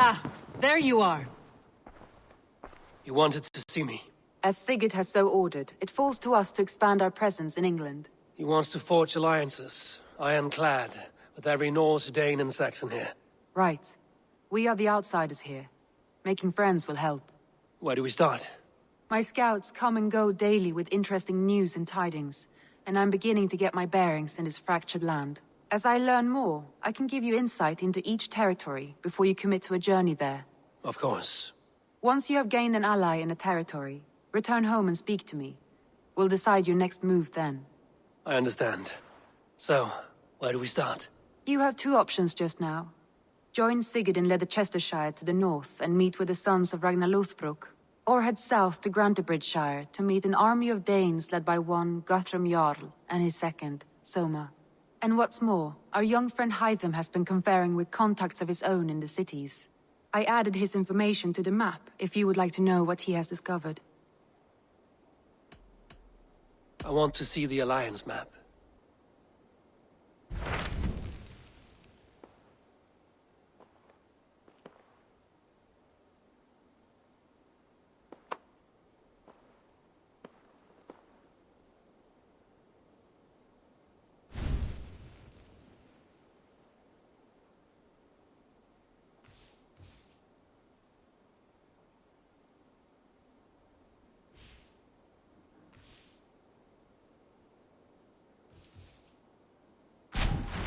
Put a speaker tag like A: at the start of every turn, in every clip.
A: Ah, there you are.
B: You wanted to see me?
C: As Sigurd has so ordered, it falls to us to expand our presence in England.
B: He wants to forge alliances, ironclad, with every Norse, Dane and Saxon here.
C: Right. We are the outsiders here. Making friends will help.
B: Where do we start?
C: My scouts come and go daily with interesting news and tidings, and I'm beginning to get my bearings in this fractured land. As I learn more, I can give you insight into each territory before you commit to a journey there.
B: Of course.
C: Once you have gained an ally in a territory, return home and speak to me. We'll decide your next move then.
B: I understand. So, where do we start?
C: You have two options just now. Join Sigurd in Ledecestrescire to the north and meet with the sons of Ragnar, or head south to Grantebridgeshire to meet an army of Danes led by one Guthrum Jarl and his second, Soma. And what's more, our young friend Hytham has been conferring with contacts of his own in the cities. I added his information to the map if you would like to know what he has discovered.
B: I want to see the Alliance map.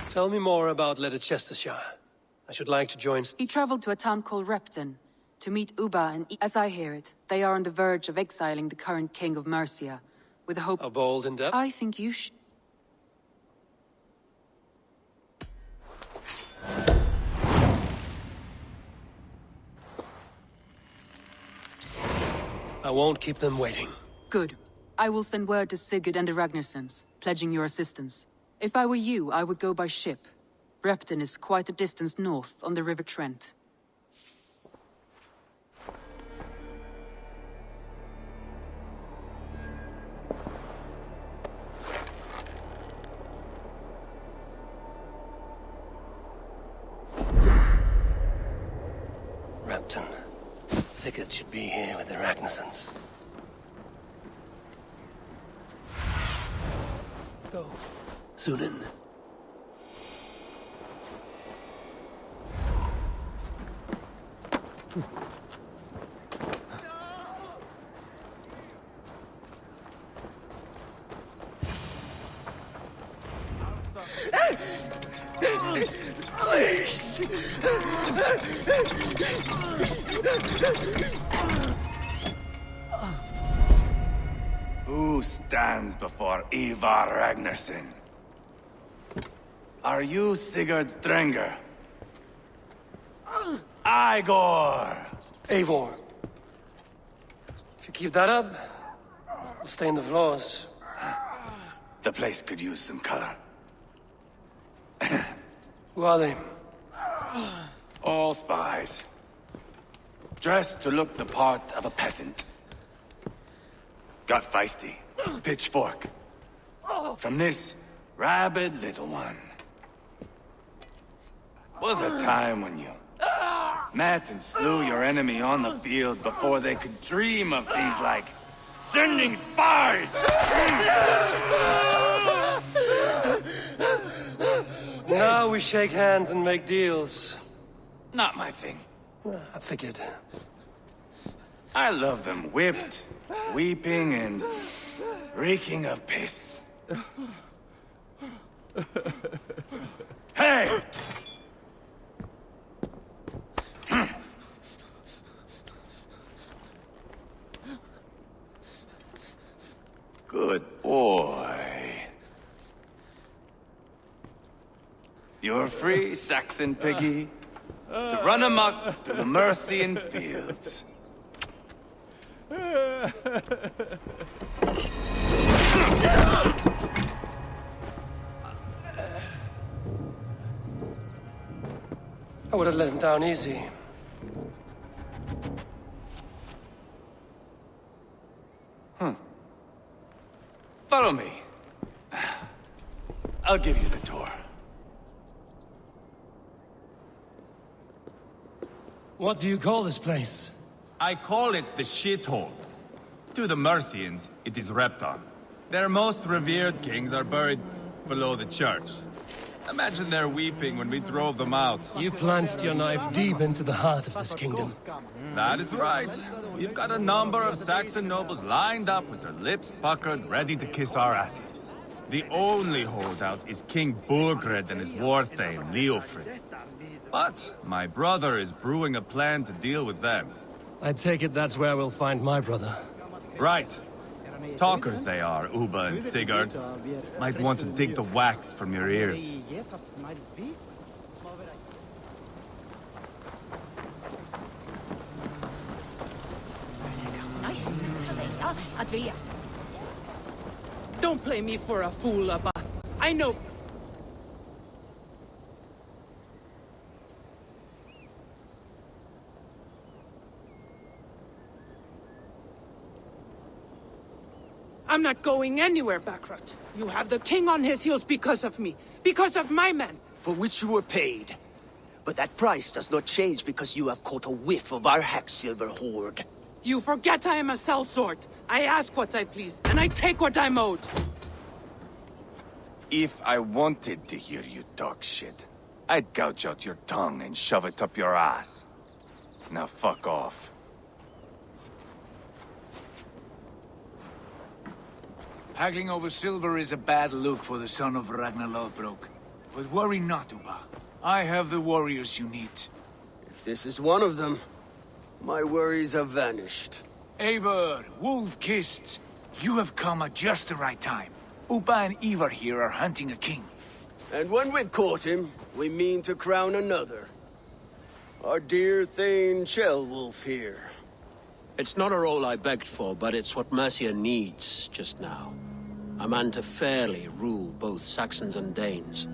B: Tell me more about Ledecestrescire. I should like to join...
C: He traveled to a town called Repton to meet Uba, and as I hear it, they are on the verge of exiling the current king of Mercia, with the hope...
B: A bold endeavor?
C: I think you should...
B: I won't keep them waiting.
C: Good. I will send word to Sigurd and the Ragnarsons, pledging your assistance. If I were you, I would go by ship. Repton is quite a distance north on the River Trent.
B: Repton. Sigurd should be here with the Ragnarsons. Go. Sunan. Please!
D: Who stands before Ivar Ragnarsson? Are you Sigurd Drenger? Igor!
B: Eivor. If you keep that up, we'll stain the floors.
D: The place could use some color.
B: Who are they?
D: All spies. Dressed to look the part of a peasant. Got feisty. Pitchfork. From this rabid little one. Was a time when you met and slew your enemy on the field before they could dream of things like sending spies!
B: Now we shake hands and make deals.
D: Not my thing.
B: I figured.
D: I love them whipped, weeping, and reeking of piss. Hey! Good boy. You're free, Saxon piggy, to run amok through the Mercian fields.
B: I would have let him down easy.
D: Follow me. I'll give you the tour.
B: What do you call this place?
D: I call it the shithole. To the Mercians, it is Repton. Their most revered kings are buried below the church. Imagine their weeping when we drove them out.
B: You plunged your knife deep into the heart of this kingdom.
D: That is right. We've got a number of Saxon nobles lined up with their lips puckered, ready to kiss our asses. The only holdout is King Burgred and his war thane, Leofrid. But my brother is brewing a plan to deal with them.
B: I take it that's where we'll find my brother.
D: Right. Talkers they are, Uba and Sigurd. Might want to dig the wax from your ears.
A: Don't play me for a fool, Abba. I know. I'm not going anywhere, Backrot. You have the king on his heels because of me. Because of my men.
E: For which you were paid. But that price does not change because you have caught a whiff of our Hacksilver hoard.
A: You forget I am a sellsword. I ask what I please, and I take what I'm owed.
D: If I wanted to hear you talk shit, I'd gouge out your tongue and shove it up your ass. Now fuck off.
F: Haggling over silver is a bad look for the son of Ragnar Lothbrok. But worry not, Uba. I have the warriors you need.
E: If this is one of them, my worries have vanished.
F: Eivor, Wolf-Kissed, you have come at just the right time. Uba and Ivar here are hunting a king.
E: And when we've caught him, we mean to crown another. Our dear Thane Ceolwulf here.
G: It's not a role I begged for, but it's what Mercia needs just now. A man to fairly rule both Saxons and Danes.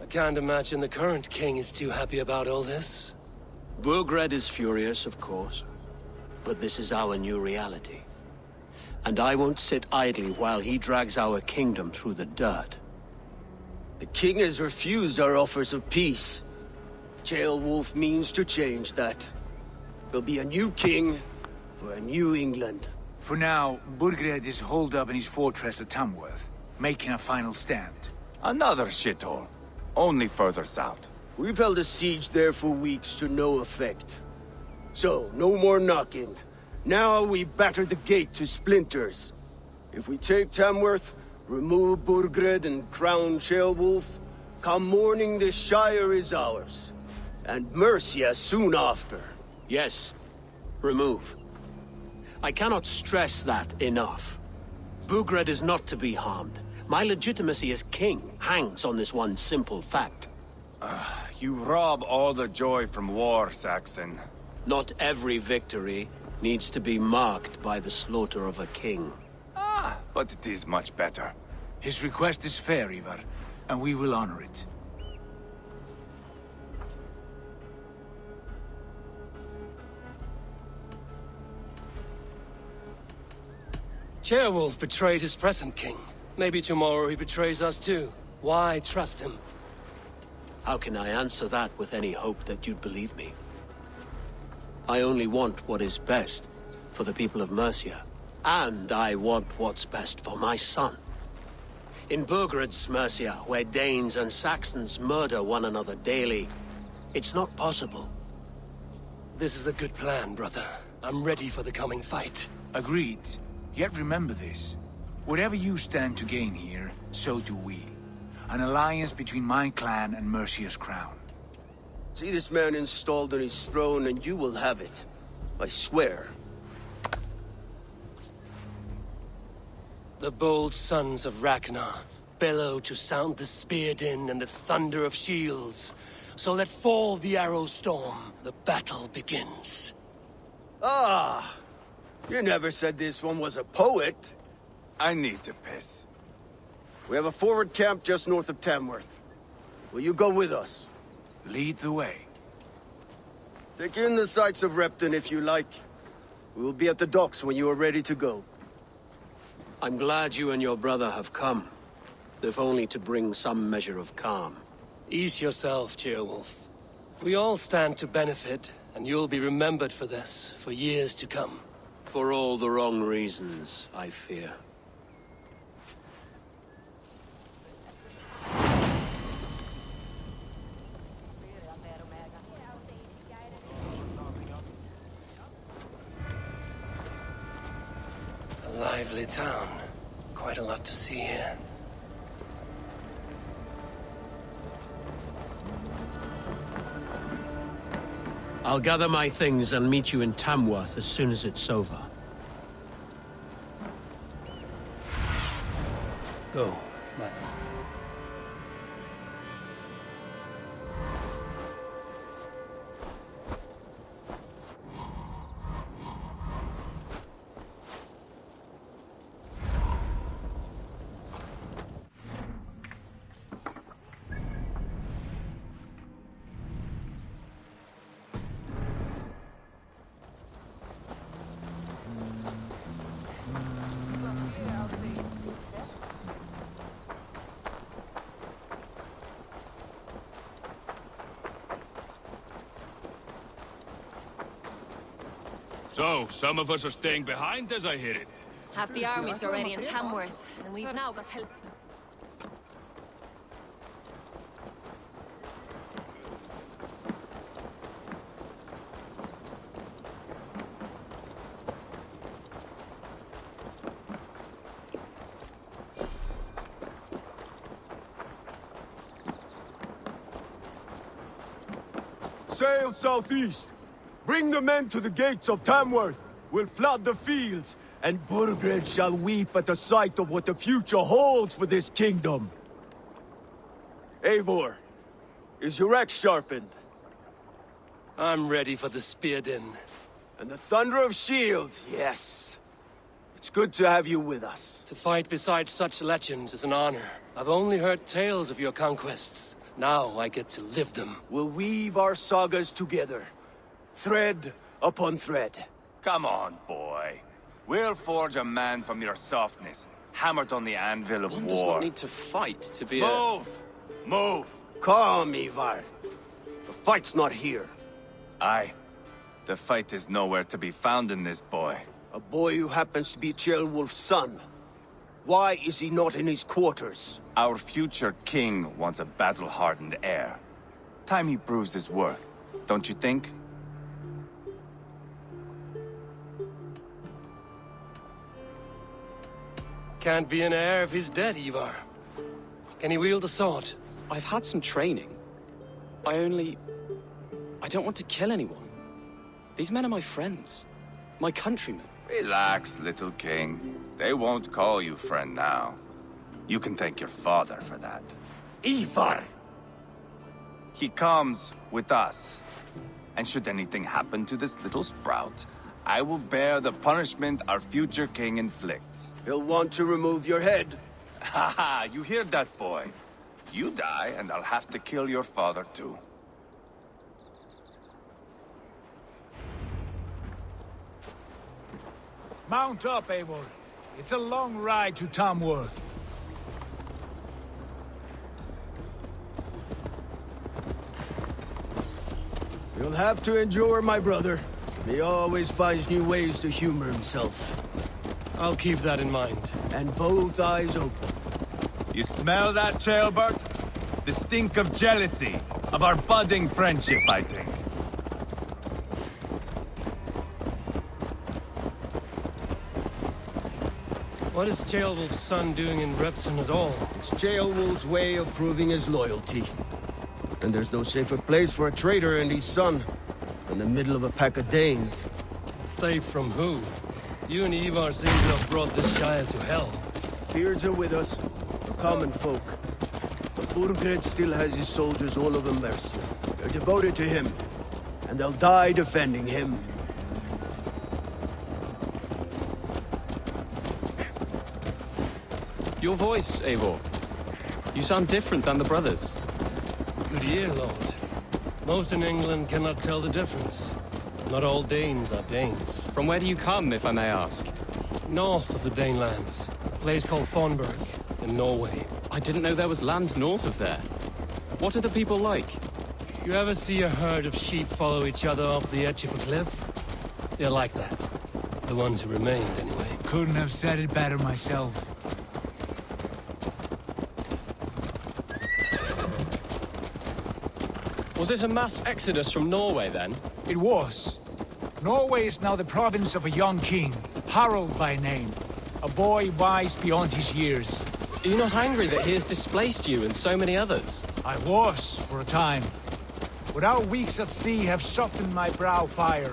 B: I can't imagine the current king is too happy about all this.
G: Burgred is furious, of course. But this is our new reality. And I won't sit idly while he drags our kingdom through the dirt.
E: The king has refused our offers of peace. Ceolwulf means to change that. There'll be a new king for a new England.
F: For now, Burgred is holed up in his fortress at Tamworth, making a final stand.
D: Another shithole. Only further south.
E: We've held a siege there for weeks to no effect. So, no more knocking. Now we batter the gate to splinters. If we take Tamworth, remove Burgred and crown Ceolwulf, come morning the Shire is ours. And Mercia soon after.
G: Yes, remove. I cannot stress that enough. Burgred is not to be harmed. My legitimacy as king hangs on this one simple fact.
D: You rob all the joy from war, Saxon.
G: Not every victory needs to be marked by the slaughter of a king.
D: But it is much better.
F: His request is fair, Ivar, and we will honor it.
B: Ceolwulf betrayed his present king. Maybe tomorrow he betrays us too. Why trust him?
G: How can I answer that with any hope that you'd believe me? I only want what is best for the people of Mercia. And I want what's best for my son. In Burgred's Mercia, where Danes and Saxons murder one another daily, it's not possible.
B: This is a good plan, brother. I'm ready for the coming fight.
F: Agreed. Yet remember this. Whatever you stand to gain here, so do we. An alliance between my clan and Mercia's crown.
E: See this man installed on his throne and you will have it. I swear.
B: The bold sons of Ragnar bellow to sound the spear din and the thunder of shields. So let fall the arrow storm. The battle begins.
E: Ah! You never said this one was a poet.
D: I need to piss.
E: We have a forward camp just north of Tamworth. Will you go with us?
F: Lead the way.
E: Take in the sights of Repton if you like. We will be at the docks when you are ready to go.
G: I'm glad you and your brother have come, if only to bring some measure of calm.
B: Ease yourself, Ceolwulf. We all stand to benefit, and you'll be remembered for this, for years to come.
G: For all the wrong reasons, I fear.
B: A lively town. Quite a lot to see here.
G: I'll gather my things and meet you in Tamworth as soon as it's over.
B: Go.
H: So, some of us are staying behind as I hear it.
I: Half the army's already in Tamworth, and we've now got help.
E: Sail southeast. Bring the men to the gates of Tamworth. We'll flood the fields, and Burgred shall weep at the sight of what the future holds for this kingdom. Eivor, is your axe sharpened?
B: I'm ready for the spear din.
E: And the thunder of shields, yes. It's good to have you with us.
B: To fight beside such legends is an honor. I've only heard tales of your conquests. Now I get to live them.
E: We'll weave our sagas together. Thread upon thread.
F: Come on, boy. We'll forge a man from your softness, hammered on the anvil of
J: One
F: war.
J: does not need to fight to be
F: Move! Move!
E: Calm, Ivar. The fight's not here.
F: Aye. The fight is nowhere to be found in this boy.
E: A boy who happens to be Ceolwulf's son. Why is he not in his quarters?
F: Our future king wants a battle-hardened heir. Time he proves his worth, don't you think?
B: Can't be an heir if he's dead, Ivar. Can he wield a sword?
J: I've had some training. I don't want to kill anyone. These men are my friends. My countrymen.
F: Relax, little king. They won't call you friend now. You can thank your father for that.
E: Ivar!
F: He comes with us. And should anything happen to this little sprout, I will bear the punishment our future king inflicts.
E: He'll want to remove your head.
F: Haha, you hear that, boy? You die, and I'll have to kill your father, too.
K: Mount up, Eivor. It's a long ride to Tamworth.
E: You'll have to endure, my brother. He always finds new ways to humor himself.
B: I'll keep that in mind.
E: And both eyes open.
D: You smell that, Ceolbert? The stink of jealousy, of our budding friendship, I think.
B: What is Ceolwulf's son doing in Repton at all?
E: It's Ceolwulf's way of proving his loyalty. And there's no safer place for a traitor and his son than the middle of a pack of Danes.
B: Safe from who? You and Ivar seem to have brought this Shire to hell.
E: Fears are with us, the common folk. But Burgred still has his soldiers all over Mercia. They're devoted to him, and they'll die defending him.
J: Your voice, Eivor. You sound different than the brothers.
B: Good ear, Lord. Most in England cannot tell the difference. Not all Danes are Danes.
J: From where do you come, if I may ask?
B: North of the Danelands, a place called Thornburg, in Norway.
J: I didn't know there was land north of there. What are the people like?
B: You ever see a herd of sheep follow each other off the edge of a cliff? They're like that. The ones who remained, anyway.
K: Couldn't have said it better myself.
J: Was it a mass exodus from Norway, then?
K: It was. Norway is now the province of a young king, Harald by name. A boy wise beyond his years.
J: Are you not angry that he has displaced you and so many others?
K: I was, for a time. But our weeks at sea have softened my brow fire.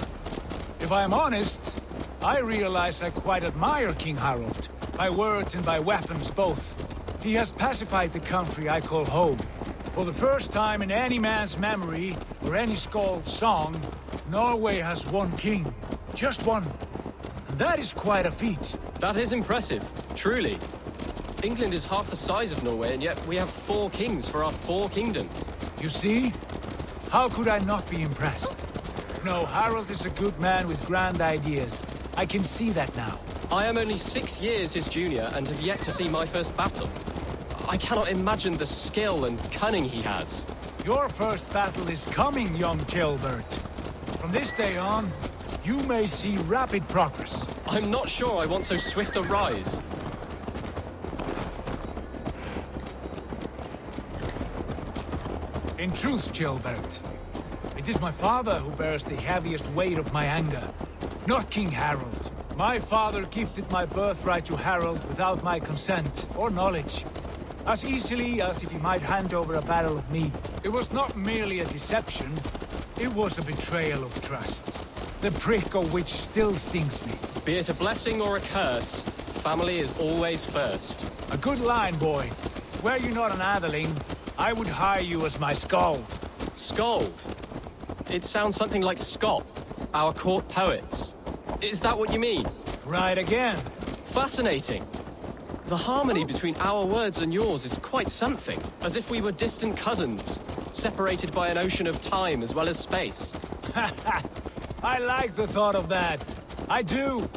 K: If I am honest, I realize I quite admire King Harald. By words and by weapons both. He has pacified the country I call home. For the first time in any man's memory, or any skald's song, Norway has one king. Just one. And that is quite a feat.
J: That is impressive, truly. England is half the size of Norway, and yet we have 4 kings for our 4 kingdoms.
K: You see? How could I not be impressed? No, Harald is a good man with grand ideas. I can see that now.
J: I am only 6 years his junior and have yet to see my first battle. I cannot imagine the skill and cunning he has.
K: Your first battle is coming, young Gilbert. From this day on, you may see rapid progress.
J: I'm not sure I want so swift a rise.
K: In truth, Gilbert, it is my father who bears the heaviest weight of my anger, not King Harald. My father gifted my birthright to Harald without my consent or knowledge. As easily as if he might hand over a barrel of meat. It was not merely a deception, it was a betrayal of trust. The prick of which still stings me.
J: Be it a blessing or a curse, family is always first.
K: A good line, boy. Were you not an atheling, I would hire you as my skald.
J: Skald? It sounds something like Scott, our court poets. Is that what you mean?
K: Right again.
J: Fascinating. The harmony between our words and yours is quite something. As if we were distant cousins, separated by an ocean of time as well as space.
K: I like the thought of that. I do.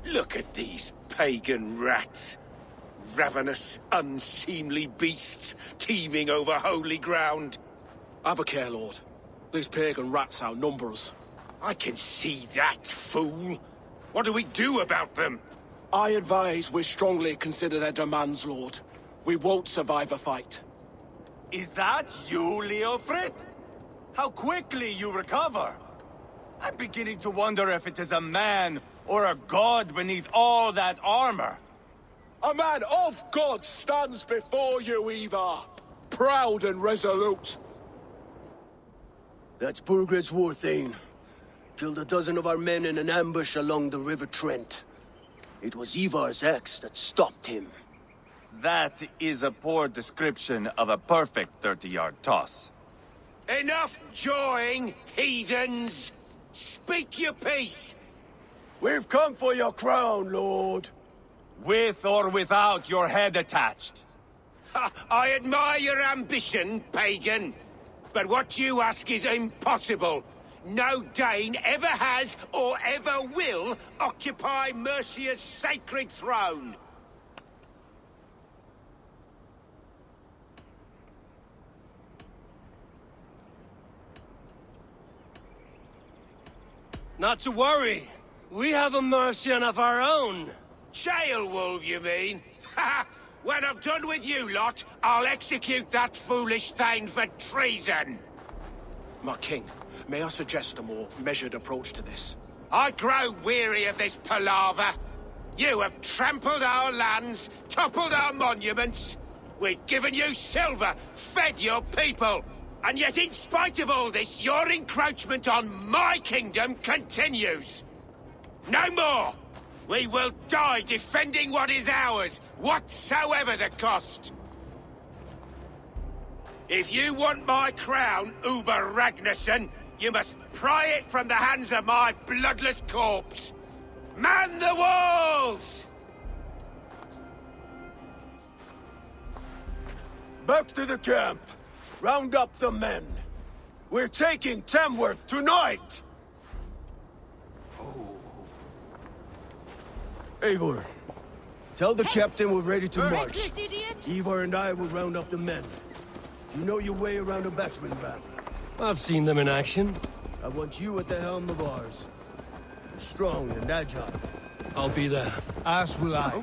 E: Look at these pagan rats. Ravenous, unseemly beasts teeming over holy ground.
L: Have a care, Lord. These pagan rats outnumber us.
E: I can see that, fool. What do we do about them?
L: I advise we strongly consider their demands, Lord. We won't survive a fight.
F: Is that you, Leofrid? How quickly you recover! I'm beginning to wonder if it is a man or a god beneath all that armor.
L: A man of God stands before you, Ivar. Proud and resolute.
E: That's Burgred's Warthane. Killed a dozen of our men in an ambush along the River Trent. It was Ivar's axe that stopped him.
F: That is a poor description of a perfect 30-yard toss.
E: Enough jawing, heathens! Speak your peace! We've come for your crown, Lord.
F: With or without your head attached. I admire your ambition, pagan. But what you ask is impossible. No Dane ever has or ever will occupy Mercia's sacred throne.
B: Not to worry. We have a Mercian of our own.
F: Jail wolf, you mean? Ha! When I'm done with you lot, I'll execute that foolish thing for treason.
M: My king, may I suggest a more measured approach to this?
F: I grow weary of this palaver. You have trampled our lands, toppled our monuments. We've given you silver, fed your people. And yet, in spite of all this, your encroachment on my kingdom continues. No more! We will die defending what is ours, whatsoever the cost. If you want my crown, Uber Ragnarsson, you must pry it from the hands of my bloodless corpse. Man the walls!
E: Back to the camp. Round up the men. We're taking Tamworth tonight! Eivor, tell the captain we're ready to march. Eivor and I will round up the men. Do you know your way around a batsman ramp?
B: I've seen them in action.
E: I want you at the helm of ours. You're strong and agile.
B: I'll be there.
K: As will I.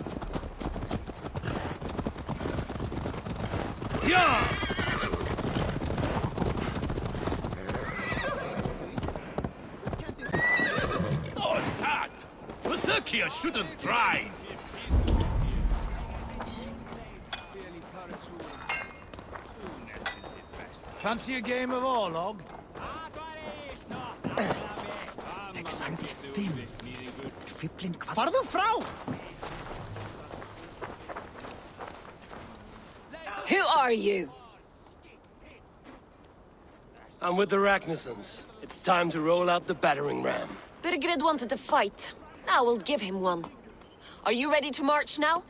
B: Yeah!
H: What's that? Berserkia shouldn't try.
K: Fancy a game of Orlog?
N: Who are you?
B: I'm with the Ragnarssons. It's time to roll out the battering ram.
N: Birgrid wanted to fight. Now we'll give him one. Are you ready to march now?